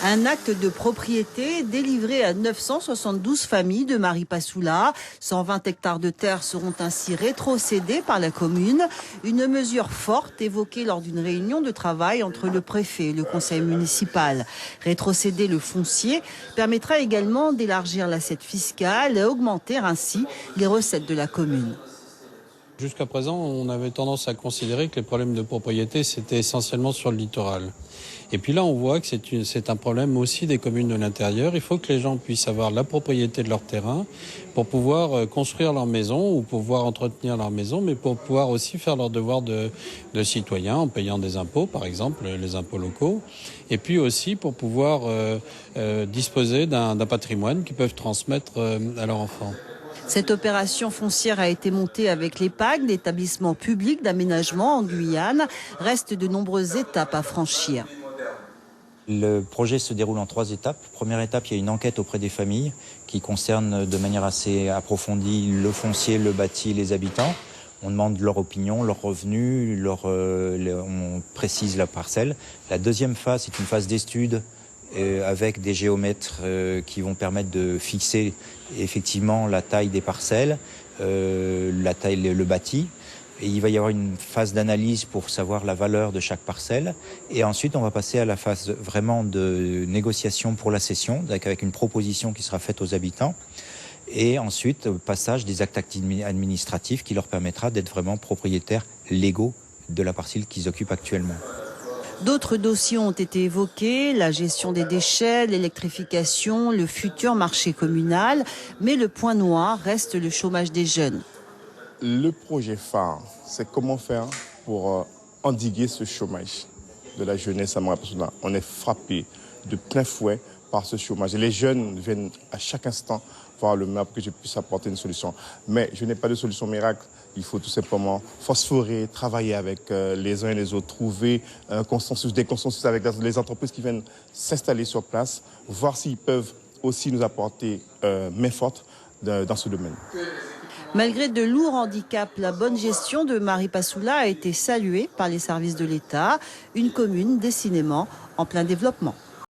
Un acte de propriété délivré à 972 familles de Maripasoula. 120 hectares de terre seront ainsi rétrocédés par la commune. Une mesure forte évoquée lors d'une réunion de travail entre le préfet et le conseil municipal. Rétrocéder le foncier permettra également d'élargir l'assiette fiscale et augmenter ainsi les recettes de la commune. Jusqu'à présent, on avait tendance à considérer que les problèmes de propriété, c'était essentiellement sur le littoral. Et puis là, on voit que c'est un problème aussi des communes de l'intérieur. Il faut que les gens puissent avoir la propriété de leur terrain pour pouvoir construire leur maison ou pouvoir entretenir leur maison, mais pour pouvoir aussi faire leur devoir de citoyen en payant des impôts, par exemple, les impôts locaux. Et puis aussi pour pouvoir disposer d'un patrimoine qu'ils peuvent transmettre à leurs enfants. Cette opération foncière a été montée avec l'EPAG, l'établissement public d'aménagement en Guyane. Restent de nombreuses étapes à franchir. Le projet se déroule en 3 étapes. Première étape, il y a une enquête auprès des familles qui concerne de manière assez approfondie le foncier, le bâti, les habitants. On demande leur opinion, leurs revenus, on précise la parcelle. La deuxième phase, c'est une phase d'étude avec des géomètres qui vont permettre de fixer effectivement la taille des parcelles, la taille, le bâti. Et il va y avoir une phase d'analyse pour savoir la valeur de chaque parcelle. Et ensuite, on va passer à la phase vraiment de négociation pour la cession, avec une proposition qui sera faite aux habitants. Et ensuite, passage des actes administratifs qui leur permettra d'être vraiment propriétaires légaux de la parcelle qu'ils occupent actuellement. D'autres dossiers ont été évoqués, la gestion des déchets, l'électrification, le futur marché communal. Mais le point noir reste le chômage des jeunes. Le projet phare, c'est comment faire pour endiguer ce chômage de la jeunesse à Maripasoula. On est frappé de plein fouet par ce chômage. Et les jeunes viennent à chaque instant voir le maire pour que je puisse apporter une solution. Mais je n'ai pas de solution miracle. Il faut tout simplement phosphorer, travailler avec les uns et les autres, trouver des consensus avec les entreprises qui viennent s'installer sur place, voir s'ils peuvent aussi nous apporter main forte dans ce domaine. Malgré de lourds handicaps, la bonne gestion de Maripasoula a été saluée par les services de l'État, une commune décidément en plein développement.